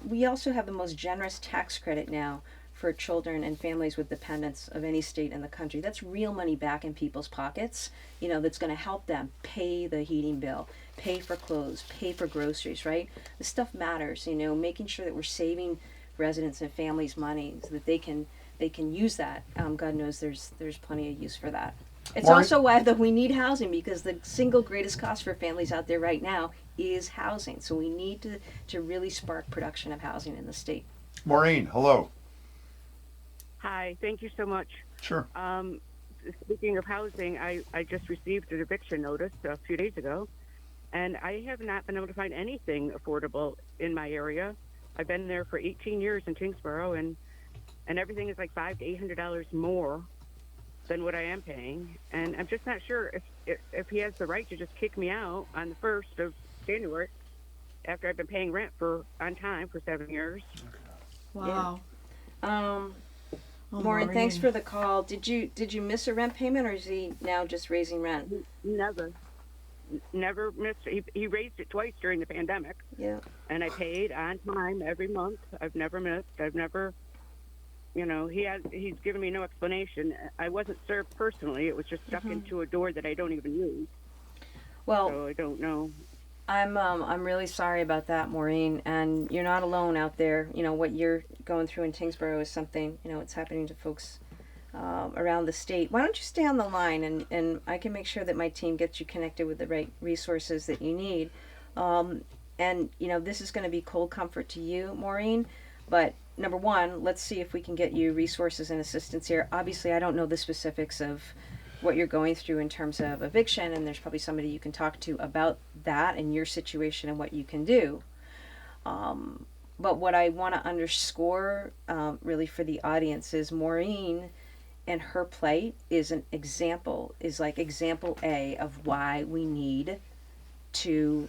We also have the most generous tax credit now for children and families with dependents of any state in the country. That's real money back in people's pockets, that's going to help them pay the heating bill, pay for clothes, pay for groceries, right? This stuff matters, making sure that we're saving residents and families money so that they can use that. God knows there's plenty of use for that. It's Maureen, also why that we need housing, because the single greatest cost for families out there right now is housing. So we need to really spark production of housing in the state. Maureen, hello. Hi, thank you so much. Sure. Speaking of housing, I just received an eviction notice a few days ago, and I have not been able to find anything affordable in my area. I've been there for 18 years in Tingsboro, and everything is like $500 to $800 more than what I am paying, and I'm just not sure if he has the right to just kick me out on the 1st of January after I've been paying rent on time for 7 years. Wow. Yeah. Maureen, thanks for the call. Did you miss a rent payment, or is he now just raising rent? Never missed. He raised it twice during the pandemic. Yeah. And I paid on time every month. I've never missed. I've never, he's given me no explanation. I wasn't served personally. It was just stuck into a door that I don't even use. Well, so I don't know. I'm really sorry about that, Maureen, and you're not alone out there. What you're going through in Tingsboro is something, it's happening to folks around the state. Why don't you stay on the line, and I can make sure that my team gets you connected with the right resources that you need. And this is going to be cold comfort to you, Maureen, but number one, let's see if we can get you resources and assistance here. Obviously, I don't know the specifics of what you're going through in terms of eviction, and there's probably somebody you can talk to about that and your situation and what you can do. But what I want to underscore, really for the audience, is Maureen and her plight is an example, is like example A of why we need to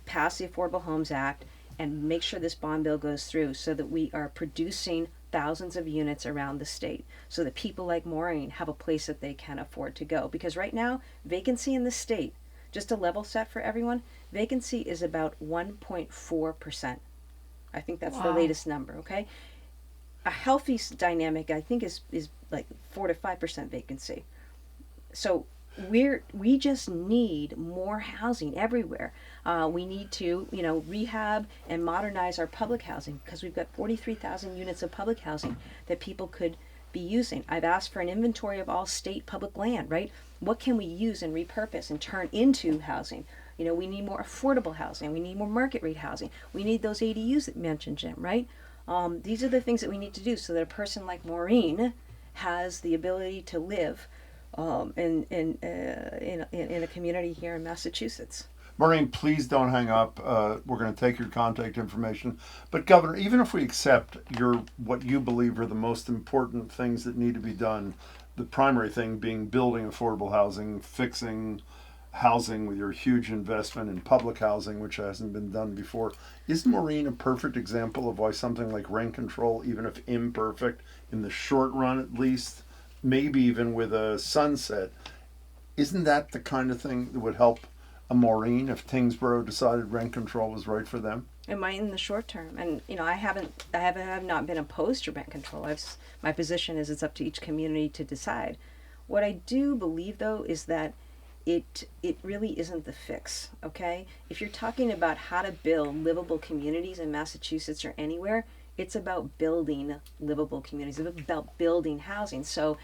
pass the Affordable Homes Act and make sure this bond bill goes through so that we are producing thousands of units around the state so that people like Maureen have a place that they can afford to go. Because right now, vacancy in the state, just a level set for everyone, vacancy is about 1.4%. I think that's the Wow. latest number, okay? A healthy dynamic, I think, is like 4 to 5% vacancy. So we just need more housing everywhere. We need to, rehab and modernize our public housing because we've got 43,000 units of public housing that people could be using. I've asked for an inventory of all state public land, right? What can we use and repurpose and turn into housing? We need more affordable housing. We need more market rate housing. We need those ADUs that you mentioned, Jim, right? These are the things that we need to do so that a person like Maureen has the ability to live in a community here in Massachusetts. Maureen, please don't hang up. We're going to take your contact information. But Governor, even if we accept what you believe are the most important things that need to be done, the primary thing being building affordable housing, fixing housing with your huge investment in public housing, which hasn't been done before, isn't Maureen a perfect example of why something like rent control, even if imperfect, in the short run at least, maybe even with a sunset, isn't that the kind of thing that would help a Maureen if Tingsboro decided rent control was right for them? Am I in the short term? And I have not been opposed to rent control. My position is it's up to each community to decide. What I do believe though is that it really isn't the fix. Okay, if you're talking about how to build livable communities in Massachusetts or anywhere, it's about building livable communities. It's about building housing. So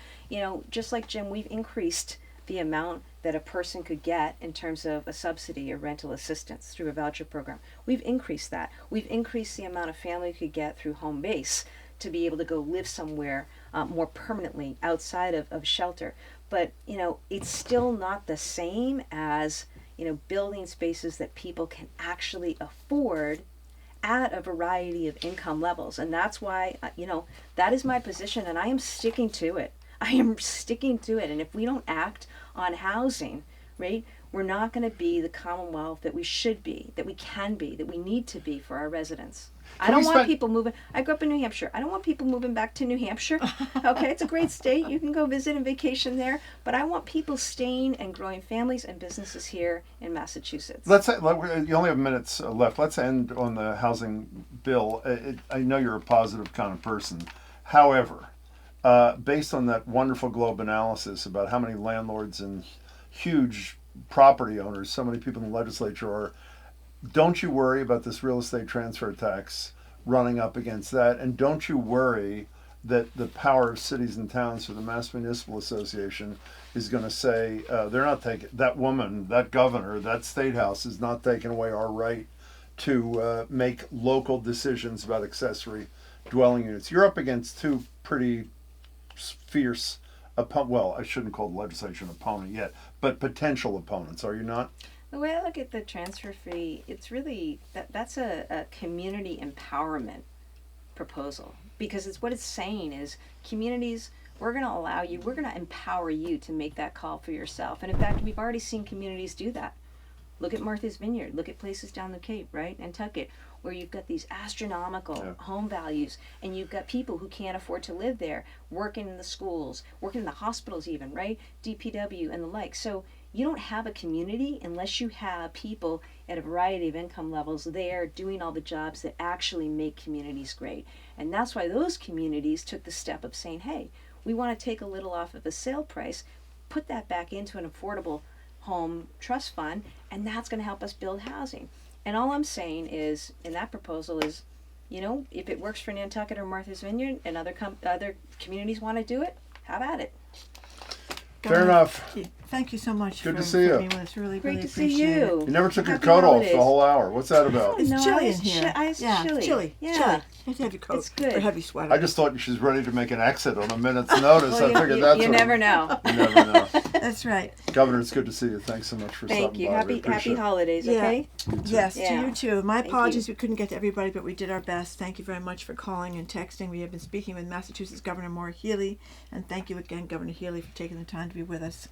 just like Jim, we've increased the amount that a person could get in terms of a subsidy or rental assistance through a voucher program. We've increased that. We've increased the amount a family could get through home base to be able to go live somewhere more permanently outside of shelter. But it's still not the same as building spaces that people can actually afford at a variety of income levels. And that's why that is my position, and I am sticking to it. And if we don't act on housing, right, we're not going to be the Commonwealth that we should be, that we can be, that we need to be for our residents. I don't want people moving. I grew up in New Hampshire. I don't want people moving back to New Hampshire. Okay, it's a great state. You can go visit and vacation there. But I want people staying and growing families and businesses here in Massachusetts. You only have minutes left. Let's end on the housing bill. I know you're a positive kind of person. However, based on that wonderful Globe analysis about how many landlords and huge property owners so many people in the legislature are, don't you worry about this real estate transfer tax running up against that? And don't you worry that the power of cities and towns through the Mass Municipal Association is going to say, they're not taking, that woman, that governor, that state house is not taking away our right to make local decisions about accessory dwelling units. You're up against two pretty fierce, well, I shouldn't call the legislation opponent yet, but potential opponents, are you not? The way I look at the transfer fee, it's really, that's a community empowerment proposal. Because it's what it's saying is communities, we're going to empower you to make that call for yourself. And in fact, we've already seen communities do that. Look at Martha's Vineyard. Look at places down the Cape, right? Nantucket, where you've got these astronomical home values, and you've got people who can't afford to live there, working in the schools, working in the hospitals even, right? DPW and the like. So you don't have a community unless you have people at a variety of income levels there doing all the jobs that actually make communities great. And that's why those communities took the step of saying, hey, we want to take a little off of the sale price, put that back into an affordable home trust fund, and that's going to help us build housing. And all I'm saying is, in that proposal is, if it works for Nantucket or Martha's Vineyard and other communities want to do it, have at it. Fair enough. Thank you so much Good for, to see you. for being with us. Really, Great really to see appreciate it. you. You never took your Happy coat holidays. off the whole hour. What's that about? It's No, chilly in it's here. it's yeah, chilly. It's chilly. Yeah. It's chilly. You have to have your coat It's good. or heavy sweater. I just thought she was ready to make an exit on a minute's notice. Well, I figured that's you what never know. You never know. That's right. Governor, it's good to see you. Thanks so much for Thank stopping you. by. We Happy appreciate it. holidays. Yeah. Okay. Yes, Yeah. to you too. My Thank apologies, you. we couldn't get to everybody, but we did our best. Thank you very much for calling and texting. We have been speaking with Massachusetts Governor Maura Healey, and thank you again, Governor Healey, for taking the time to be with us.